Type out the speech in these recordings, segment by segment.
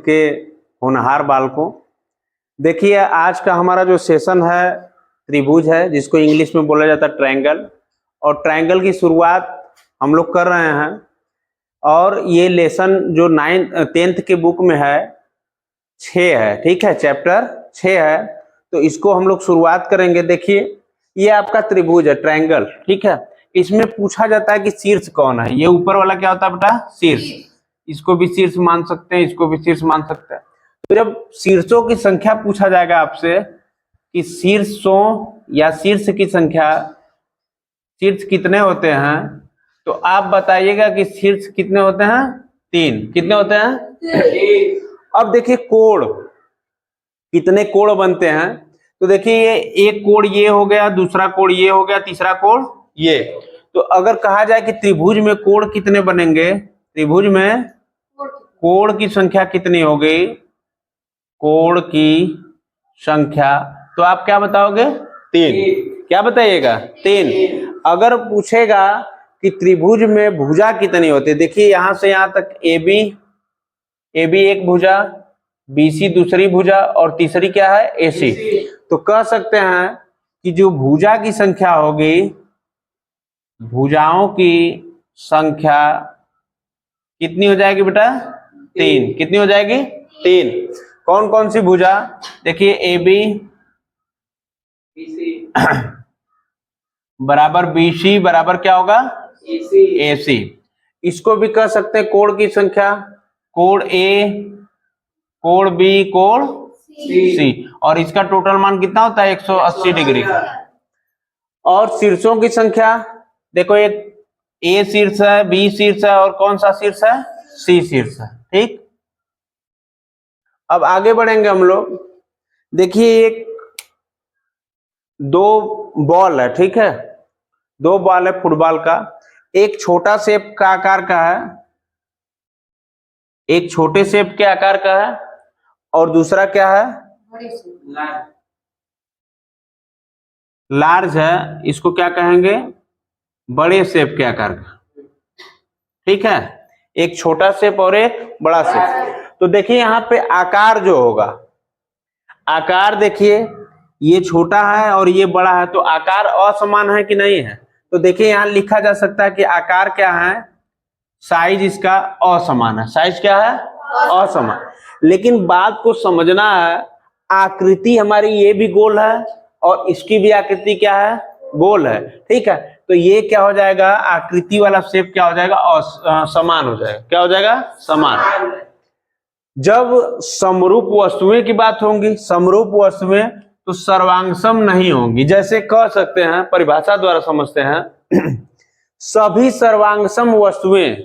के होनहार बालकों, देखिए आज का हमारा जो सेशन है त्रिभुज है, जिसको इंग्लिश में बोला जाता है ट्रायंगल, और ट्रायंगल की शुरुआत हम लोग कर रहे हैं। और ये लेसन जो 10th के बुक में है 6 है, ठीक है, चैप्टर 6 है, तो इसको हम लोग शुरुआत करेंगे। देखिए ये आपका त्रिभुज है, ट्रायंगल, ठीक है। इसमें पूछा जाता है कि शीर्ष कौन है। ये ऊपर वाला क्या होता है बेटा? शीर्ष। इसको भी शीर्ष मान सकते हैं, इसको भी शीर्ष मान सकते हैं। तो जब शीर्षों की संख्या पूछा जाएगा आपसे कि शीर्षों या शीर्ष की संख्या, शीर्ष कितने होते हैं, तो आप बताइएगा कि शीर्ष कितने होते हैं? 3। कितने होते हैं? अब देखिए कोण, कितने कोण बनते हैं, तो देखिए ये एक कोण ये हो गया, दूसरा कोण ये हो गया, तीसरा कोण ये। तो अगर कहा जाए कि त्रिभुज में कोण कितने बनेंगे, त्रिभुज में कोण की संख्या कितनी हो गई, कोण की संख्या, तो आप क्या बताओगे? 3। क्या बताइएगा? 3। अगर पूछेगा कि त्रिभुज में भुजा कितनी होती है, देखिए यहां से यहां तक AB एक भुजा, BC दूसरी भुजा, और तीसरी क्या है? AC। तो कह सकते हैं कि जो भुजा की संख्या होगी, भुजाओं की संख्या कितनी हो जाएगी बेटा? 3। कितनी हो जाएगी? 3। कौन कौन सी भुजा? देखिए AB बराबर BC बराबर क्या होगा? AC। इसको भी कह सकते हैं कोण की संख्या, कोण A, कोण B, कोण C, और इसका टोटल मान कितना होता है? 180 डिग्री का। और शीर्षों की संख्या, देखो एक A शीर्ष है, B शीर्ष है, और कौन सा शीर्ष है? C शीर्ष है, ठीक। अब आगे बढ़ेंगे हम लोग। देखिए एक 2 बॉल है, ठीक है, 2 बॉल है फुटबॉल का। एक छोटा शेप का आकार का है, एक छोटे शेप के आकार का है, और दूसरा क्या है? लार्ज है। इसको क्या कहेंगे? बड़े शेप के आकार का, ठीक है। एक छोटा शेप और एक बड़ा शेप। तो देखिए यहाँ पे आकार जो होगा, आकार देखिए ये छोटा है और ये बड़ा है, तो आकार असमान है कि नहीं है? तो देखिए यहाँ लिखा जा सकता है कि आकार क्या है? साइज इसका असमान है। साइज क्या है? असमान। लेकिन बात को समझना है, आकृति हमारी ये भी गोल है और इसकी भी आकृति क्या है? गोल है, ठीक है। तो ये क्या हो जाएगा? आकृति वाला शेप क्या हो जाएगा? समान हो जाएगा। क्या हो जाएगा? समान। जब समरूप वस्तुएं की बात होगी, समरूप वस्तुएं तो सर्वांगसम नहीं होंगी। जैसे कह सकते हैं, परिभाषा द्वारा समझते हैं, सभी सर्वांगसम वस्तुएं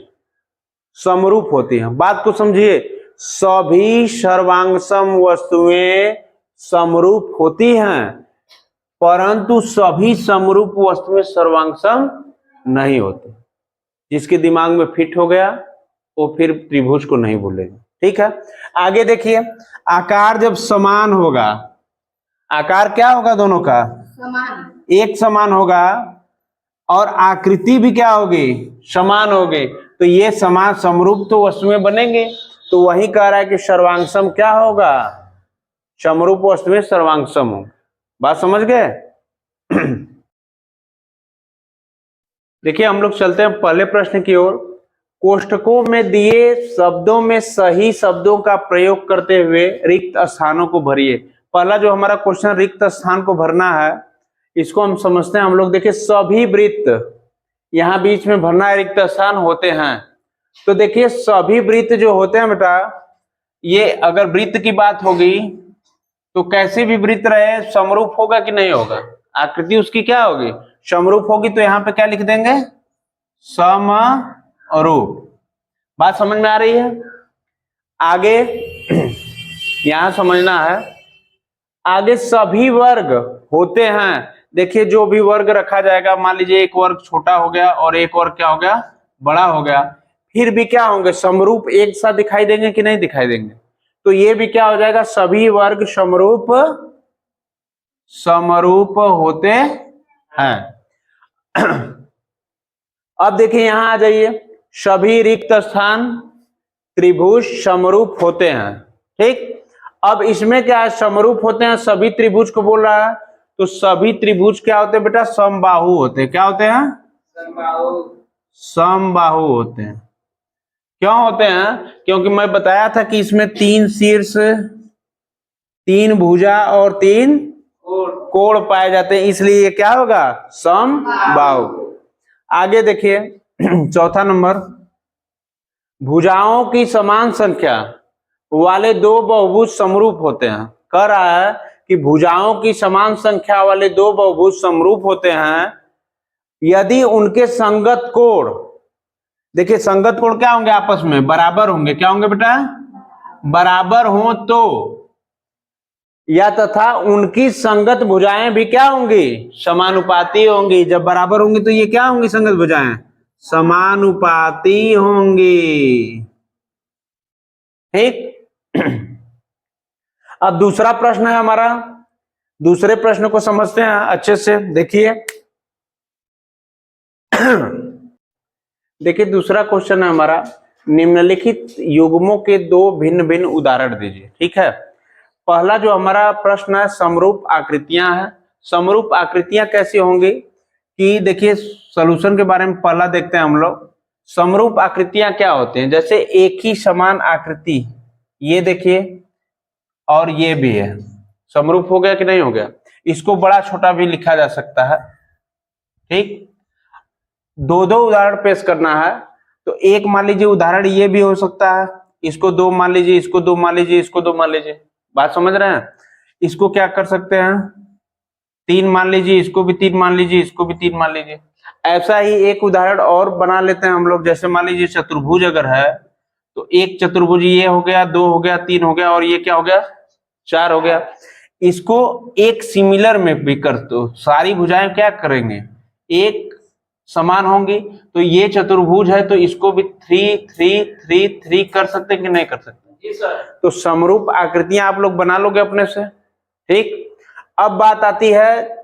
समरूप होती हैं। बात को समझिए, सभी सर्वांगसम वस्तुएं समरूप होती हैं, परंतु सभी समरूप वस्तुएं सर्वांगसम नहीं होती। जिसके दिमाग में फिट हो गया वो फिर त्रिभुज को नहीं भूलेगा, ठीक है। आगे देखिए, आकार जब समान होगा, आकार क्या होगा? दोनों का समान, एक समान होगा, और आकृति भी क्या होगी? समान होगी। तो ये समान समरूप तो वस्तुएं बनेंगे। तो वही कह रहा है कि सर्वांगसम क्या होगा? समरूप वस्तुएं सर्वांगसम होंगी। बात समझ गए? देखिए हम लोग चलते हैं पहले प्रश्न की ओर। कोष्ठकों में दिए शब्दों में सही शब्दों का प्रयोग करते हुए रिक्त स्थानों को भरिए। पहला जो हमारा क्वेश्चन रिक्त स्थान को भरना है, इसको हम समझते हैं हम लोग। देखिए सभी वृत्त, यहाँ बीच में भरना है, रिक्त स्थान होते हैं। तो देखिए सभी वृत्त जो होते हैं बेटा, ये अगर वृत्त की बात होगी तो कैसे भी वृत्त रहे समरूप होगा कि नहीं होगा? आकृति उसकी क्या होगी? समरूप होगी। तो यहाँ पे क्या लिख देंगे? समरूप। बात समझ में आ रही है? आगे यहां समझना है, आगे सभी वर्ग होते हैं। देखिए जो भी वर्ग रखा जाएगा, मान लीजिए एक वर्ग छोटा हो गया और एक वर्ग क्या हो गया? बड़ा हो गया, फिर भी क्या होंगे? समरूप एक साथ दिखाई देंगे कि नहीं दिखाई देंगे? तो ये भी क्या हो जाएगा? सभी वर्ग समरूप होते हैं। अब देखिए यहां आ जाइए, सभी रिक्त स्थान त्रिभुज समरूप होते हैं। ठीक। अब इसमें क्या है, समरूप होते हैं, सभी त्रिभुज को बोल रहा है, तो सभी त्रिभुज क्या होते हैं बेटा, समबाहु होते हैं। क्या होते हैं, समबाहु होते हैं। क्यों होते हैं, क्योंकि मैं बताया था कि इसमें 3 शीर्ष, 3 भुजा और 3 कोण पाए जाते हैं, इसलिए ये क्या होगा, समबाहु। आगे देखिए चौथा नंबर, भुजाओं की समान संख्या वाले 2 बहुभुज समरूप होते हैं। कह रहा है कि भुजाओं की समान संख्या वाले 2 बहुभुज समरूप होते हैं यदि उनके संगत कोण, देखिए संगत कोण क्या होंगे, आपस में बराबर होंगे। क्या होंगे बेटा, बराबर हो तो, या तथा उनकी संगत भुजाएं भी क्या होंगी, समानुपाती होंगी। जब बराबर होंगी तो ये क्या होंगी, संगत भुजाएं समानुपाती होंगी। ठीक। अब दूसरा प्रश्न है हमारा, दूसरे प्रश्न को समझते हैं अच्छे से। देखिए देखिए दूसरा क्वेश्चन है हमारा, निम्नलिखित युग्मों के 2 भिन्न भिन्न उदाहरण दीजिए। ठीक है, पहला जो हमारा प्रश्न है, समरूप आकृतियां हैं। समरूप आकृतियां कैसी होंगी कि देखिए सॉल्यूशन के बारे में पहला देखते हैं हम लोग। समरूप आकृतियां क्या होती हैं, जैसे एक ही समान आकृति, ये देखिए और ये भी है, समरूप हो गया कि नहीं हो गया। इसको बड़ा छोटा भी लिखा जा सकता है। ठीक, 2 उदाहरण पेश करना है, तो एक मान लीजिए उदाहरण ये भी हो सकता है, इसको 2 मान लीजिए, इसको 2 मान लीजिए, इसको 2 मान लीजिए। बात समझ रहे हैं। इसको क्या कर सकते हैं, 3 मान लीजिए, इसको भी 3 मान लीजिए, इसको भी 3 मान लीजिए। ऐसा ही एक उदाहरण और बना लेते हैं हम लोग, जैसे मान लीजिए चतुर्भुज अगर है, तो एक चतुर्भुज ये हो गया, 2 हो गया, 3 हो गया, और ये क्या हो गया, 4 हो गया। इसको एक सिमिलर में भी कर दो, सारी भुजाएं क्या करेंगे, एक समान होंगी। तो ये चतुर्भुज है, तो इसको भी 3 3 3 3 कर सकते हैं कि नहीं कर सकते। जी सर। तो समरूप आकृतियां आप लोग बना लोगे अपने से। ठीक, अब बात आती है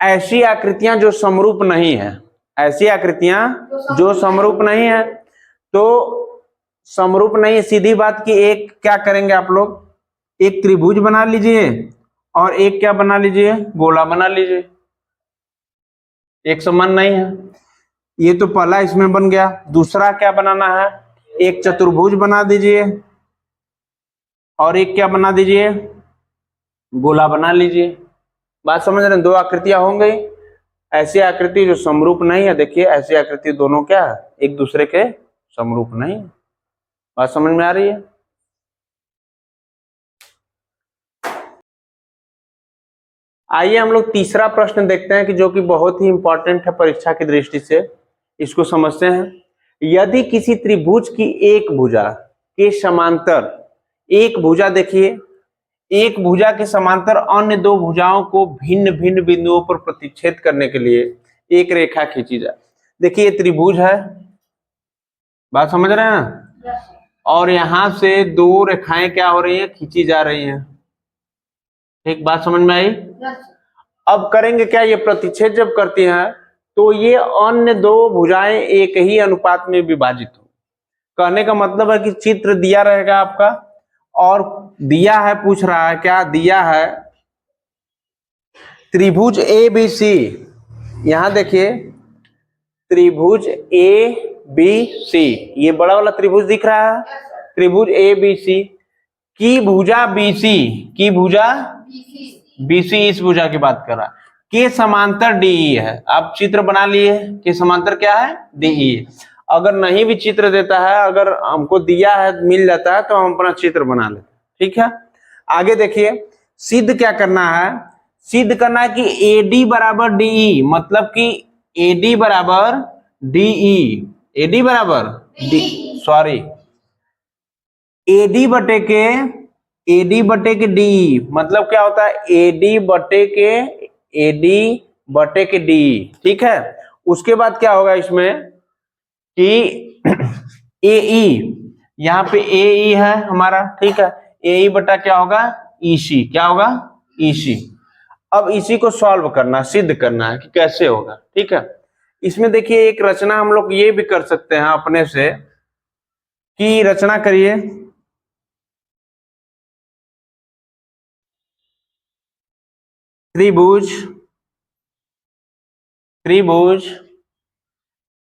ऐसी आकृतियां जो समरूप नहीं है, ऐसी आकृतियां जो समरूप नहीं है। तो समरूप नहीं, सीधी बात की एक क्या करेंगे आप लोग, एक त्रिभुज बना लीजिए और एक क्या बना लीजिए, गोला बना लीजिए। एक समान नहीं है, ये तो पहला इसमें बन गया। दूसरा क्या बनाना है, एक चतुर्भुज बना दीजिए और एक क्या बना दीजिए, गोला बना लीजिए। बात समझ रहे हैं, 2 आकृतियां होंगी। ऐसी आकृति जो समरूप नहीं है, देखिए ऐसी आकृति दोनों क्या है, एक दूसरे के समरूप नहीं है। बात समझ में आ रही है। आइए हम लोग तीसरा प्रश्न देखते हैं कि जो कि बहुत ही इंपॉर्टेंट है परीक्षा की दृष्टि से, इसको समझते हैं। यदि किसी त्रिभुज की एक भुजा के समांतर, एक भुजा देखिए, एक भुजा के समांतर अन्य 2 भुजाओं को भिन्न भिन्न बिंदुओं पर प्रतिच्छेद करने के लिए एक रेखा खींची जाए। देखिए ये त्रिभुज है, बात समझ रहे हैं, और यहां से 2 रेखाएं क्या हो रही है, खींची जा रही हैं। ठीक, बात समझ में आई। अब करेंगे क्या, ये प्रतिच्छेद जब करती हैं तो ये अन्य 2 भुजाएं एक ही अनुपात में विभाजित हो। कहने का मतलब है कि चित्र दिया रहेगा आपका, और दिया है, पूछ रहा है क्या दिया है, त्रिभुज ए बी सी। यहां देखिए त्रिभुज ए बी सी, ये बड़ा वाला त्रिभुज दिख रहा है, त्रिभुज ए बी सी की भुजा बीसी, की भुजा बीसी, इस भुजा की बात कर रहा है, के समांतर डीई है। आप चित्र बना लिए कि समांतर क्या है, डीई। अगर नहीं भी चित्र देता है, अगर हमको दिया है, मिल जाता है, तो हम अपना चित्र बना लेते हैं। ठीक है, आगे देखिए, सिद्ध क्या करना है, सिद्ध करना है कि एडी बराबर डीई, मतलब कि एडी बराबर डीई, एडी बराबर डी, सॉरी, एडी बटे के डी, मतलब क्या होता है, एडी बटे के डी। ठीक है, उसके बाद क्या होगा इसमें कि एई, यहाँ पे एई है हमारा। ठीक है, एई बटा क्या होगा, ईसी, क्या होगा, ईसी। अब इसी को सॉल्व करना, सिद्ध करना है कि कैसे होगा। ठीक है, इसमें देखिए एक रचना हम लोग ये भी कर सकते हैं अपने से, कि रचना करिए, त्रिभुज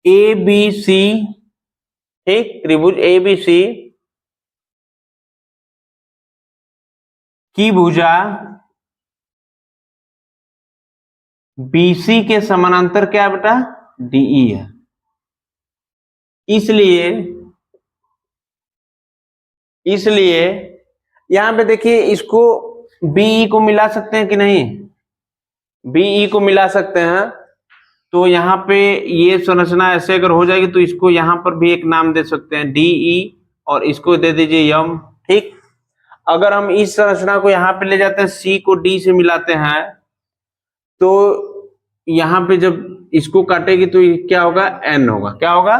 ए बी सी, ठीक, त्रिभुज ए बी सी की भुजा बीसी के समानांतर क्या है बेटा, डीई है। इसलिए यहां पे देखिए, इसको बीई को मिला सकते हैं कि नहीं, बीई को मिला सकते हैं। तो यहाँ पे ये संरचना ऐसे अगर हो जाएगी तो इसको यहाँ पर भी एक नाम दे सकते हैं डीई, और इसको दे दीजिए यम, ठीक। अगर हम इस संरचना को यहाँ पे ले जाते हैं, सी को डी से मिलाते हैं, तो यहाँ पे जब इसको काटेगी तो क्या होगा, एन होगा, क्या होगा,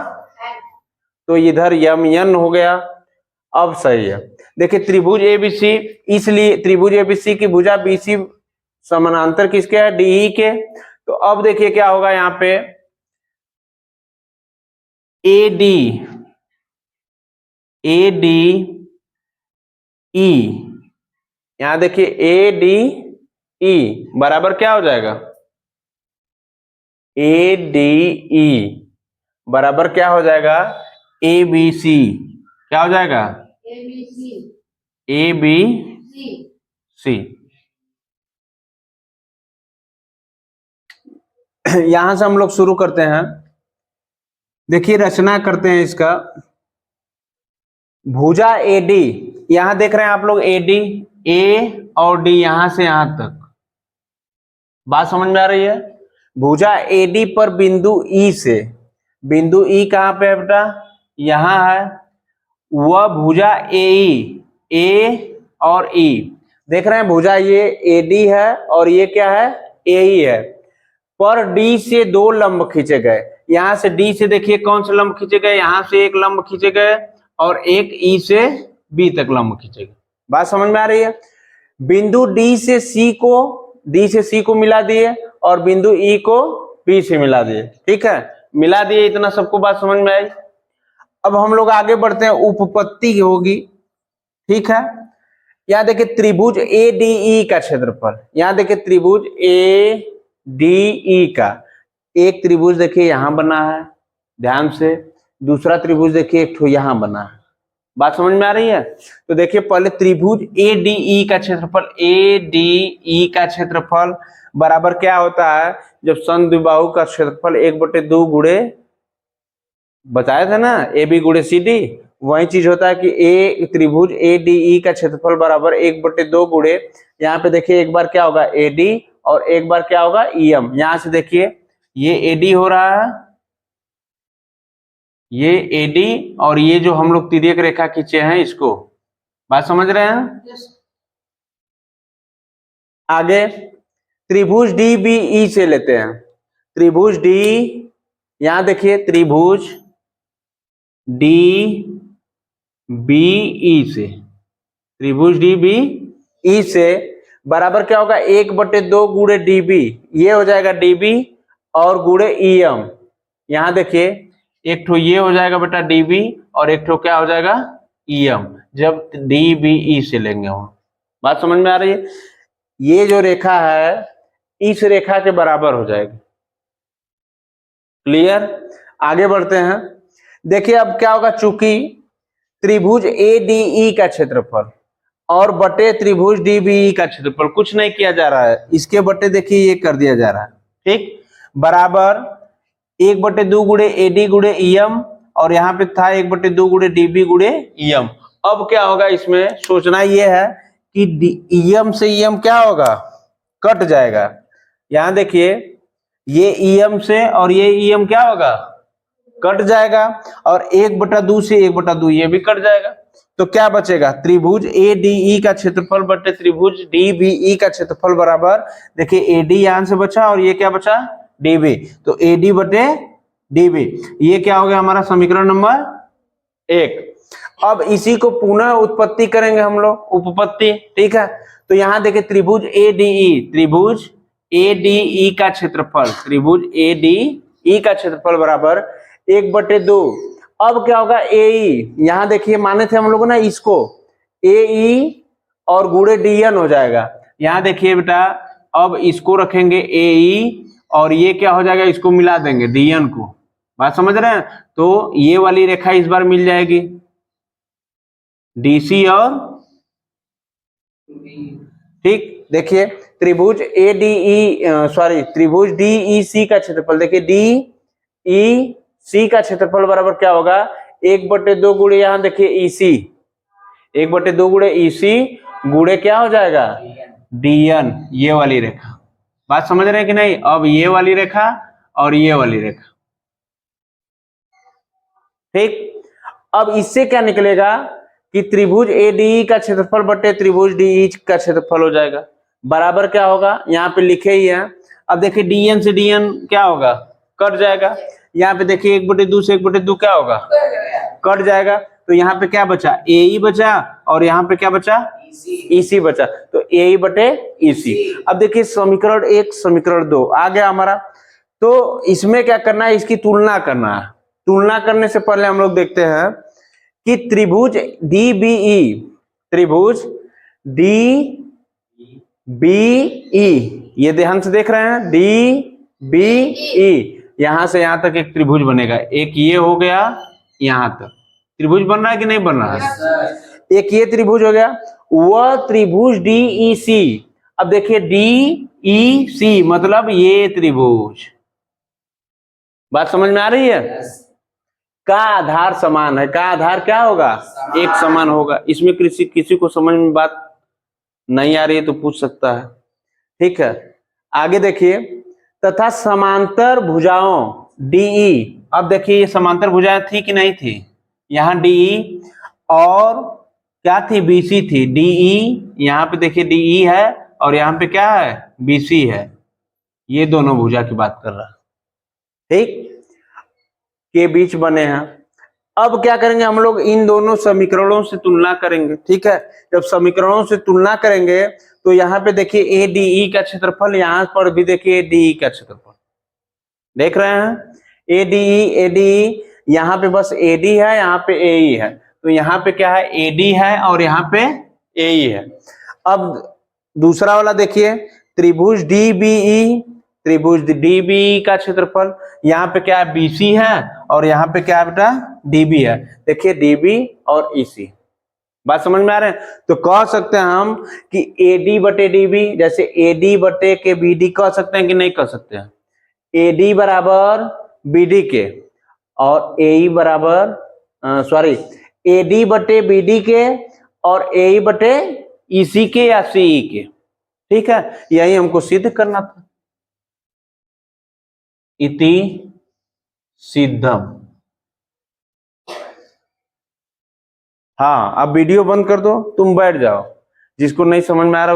तो इधर यम एन हो गया। अब सही है। देखिए त्रिभुज एबीसी, इसलिए त्रिभुज एबीसी की भुजा बीसी समानांतर किसके है, डीई के। तो अब देखिए क्या होगा, यहाँ पे एडी ई, यहां देखिए एडी ई बराबर क्या हो जाएगा, एडीई बराबर क्या हो जाएगा, एबीसी, क्या हो जाएगा, एबीसी। यहां से हम लोग शुरू करते हैं। देखिए रचना करते हैं इसका। भुजा एडी, यहां देख रहे हैं आप लोग, एडी, ए और डी, यहां से यहां तक, बात समझ में आ रही है। भुजा एडी पर बिंदु ई से, बिंदु ई कहां पे है बेटा, यहां है, वह भुजा एई, ए और ई, देख रहे हैं भुजा ये एडी है और ये क्या है, एई है, पर डी से दो लंब खींचे गए। यहां से डी से देखिए कौन से लंब खींचे गए, यहां से एक लंब खींचे गए और एक ई से बी तक लंब खींचे गए। बात समझ में आ रही है। बिंदु डी से सी को मिला दिए और बिंदु ई को बी से मिला दिए, ठीक है, मिला दिए, इतना सबको बात समझ में आई। अब हम लोग आगे बढ़ते हैं, उपपत्ति होगी, ठीक है। यहां देखिए त्रिभुज ए डी ई का क्षेत्रफल, यहां देखिए त्रिभुज ए डी ई का एक त्रिभुज देखिए यहां बना है, ध्यान से, दूसरा त्रिभुज देखिए एक ठो यहां बना है, बात समझ में आ रही है। तो देखिए पहले त्रिभुज ए डी ई का क्षेत्रफल, ए डी ई का क्षेत्रफल बराबर क्या होता है, जब समद्विबाहु का क्षेत्रफल 1/2 गुणे, बताया था ना, ए बी गुणे सी डी, वही चीज होता है कि ए त्रिभुज ए डी ई का क्षेत्रफल बराबर 1/2 गुणे, यहाँ पे देखिए एक बार क्या होगा ए डी और एक बार क्या होगा ई एम। यहां से देखिए ये एडी हो रहा है, ये एडी, और ये जो हम लोग तिर्यक रेखा खींचे हैं इसको, बात समझ रहे हैं। आगे त्रिभुज डी बी ई से लेते हैं, त्रिभुज डी, यहां देखिए त्रिभुज डी बी ई से, त्रिभुज डी बी ई से बराबर क्या होगा, 1/2 गुणे डीबी, ये हो जाएगा डीबी और गुणे ई एम। यहां देखिए एक ठो ये हो जाएगा बेटा डीबी और एक ठो क्या हो जाएगा ई एम, जब डीबीई से लेंगे हम, बात समझ में आ रही है। ये जो रेखा है इस रेखा के बराबर हो जाएगी, क्लियर। आगे बढ़ते हैं। देखिए अब क्या होगा, चूंकि त्रिभुज ए डी ई का क्षेत्रफल और बटे त्रिभुज डी बी ई का क्षेत्रफल, कुछ नहीं किया जा रहा है, इसके बटे देखिए ये कर दिया जा रहा है, ठीक, बराबर 1/2 गुणे एडी गुणे ई एम, और यहाँ पे था 1/2 गुणे डीबी गुणे ई एम। अब क्या होगा, इसमें सोचना ये है कि ई एम से ई एम क्या होगा, कट जाएगा। यहां देखिए ये ई एम से और ये ई एम क्या होगा, कट जाएगा, और 1/2 से 1/2 ये भी कट जाएगा। तो क्या बचेगा, त्रिभुज ए डी ई का क्षेत्रफल बटे त्रिभुज डी बी ई का क्षेत्रफल बराबर, देखिए एडी यहां से बचा और ये क्या बचा, डीबी, तो एडी बटे डीबी, ये क्या हो गया हमारा समीकरण नंबर 1। अब इसी को पुनः उत्पत्ति करेंगे हम लोग, उपपत्ति, ठीक है। तो यहां देखिए त्रिभुज ए डी ई, त्रिभुज ए डी ई का क्षेत्रफल, त्रिभुज ए डी ई का क्षेत्रफल बराबर 1/2। अब क्या होगा, ए ई, यहां देखिए माने थे हम लोग ना इसको, ए ई और गुणे डी एन हो जाएगा। यहां देखिए बेटा अब इसको रखेंगे ए ई, और ये क्या हो जाएगा, इसको मिला देंगे DN को। बात समझ रहे हैं? तो ये वाली रेखा इस बार मिल जाएगी DC और ठीक। देखिए त्रिभुज त्रिभुज DEC का क्षेत्रफल, देखिए DEC का क्षेत्रफल बराबर क्या होगा, 1/2 गुणे यहाँ देखिए EC, 1/2 गुणे EC गुणे क्या हो जाएगा DN, ये वाली रेखा। बात समझ रहे हैं कि नहीं? अब ये वाली रेखा और ये वाली रेखा, ठीक। अब इससे क्या निकलेगा कि त्रिभुज ADE का क्षेत्रफल बटे त्रिभुज DE का क्षेत्रफल हो जाएगा, बराबर क्या होगा, यहाँ पे लिखे ही है। अब देखिए DN से DN क्या होगा, कट जाएगा। यहाँ पे देखिए 1/2 से 1/2 क्या होगा, कट जाएगा। तो यहाँ पे क्या बचा, AE बचा, और यहाँ पे क्या बचा, EC बचा। तो AE बटे EC। अब देखिए समीकरण 1 समीकरण 2 आ गया हमारा। तो इसमें क्या करना है, इसकी तुलना करना है। तुलना करने से पहले हम लोग देखते हैं कि त्रिभुज DBE, ये ध्यान से देख रहे हैं, DBE, यहां से यहां तक एक त्रिभुज बनेगा। एक ये हो गया, यहां तक त्रिभुज बन रहा है कि नहीं बन रहा है? एक ये त्रिभुज हो गया, वह त्रिभुज DEC। अब देखिए DEC मतलब ये त्रिभुज, बात समझ में आ रही है? का आधार समान है, का आधार क्या होगा, एक समान होगा। इसमें किसी को समझ में बात नहीं आ रही है तो पूछ सकता है, ठीक है। आगे देखिए, तथा समांतर भुजाओं DE। अब देखिए ये समांतर भुजाएं थी कि नहीं थी, यहाँ DE और क्या थी, BC थी। DE यहाँ पे देखिए DE है, और यहाँ पे क्या है, BC है। ये दोनों भुजा की बात कर रहा है, ठीक, के बीच बने हैं। अब क्या करेंगे हम लोग, इन दोनों समीकरणों से तुलना करेंगे, ठीक है। जब समीकरणों से तुलना करेंगे तो यहाँ पे देखिए ADE का क्षेत्रफल, यहाँ पर भी देखिए ADE का क्षेत्रफल, देख रहे हैं, ADE यहाँ पे बस AD है, यहाँ पे AE है। तो यहाँ पे क्या है, AD है और यहाँ पे AE है। अब दूसरा वाला देखिए, त्रिभुज DBE का क्षेत्रफल, यहाँ पे क्या है, BC है, और यहाँ पे क्या है बेटा, DB है। देखिए DB और EC, बात समझ में आ रहे हैं? तो कह सकते हैं हम कि AD बटे DB, जैसे AD बटे के BD कह सकते हैं कि नहीं कह सकते हैं? AD बराबर BD के, और AE बराबर AD बटे BD के, और AE बटे EC के या CE के, ठीक है। यही हमको सिद्ध करना था। इति सिद्धम। हाँ, अब वीडियो बंद कर दो, तुम बैठ जाओ, जिसको नहीं समझ में आ रहा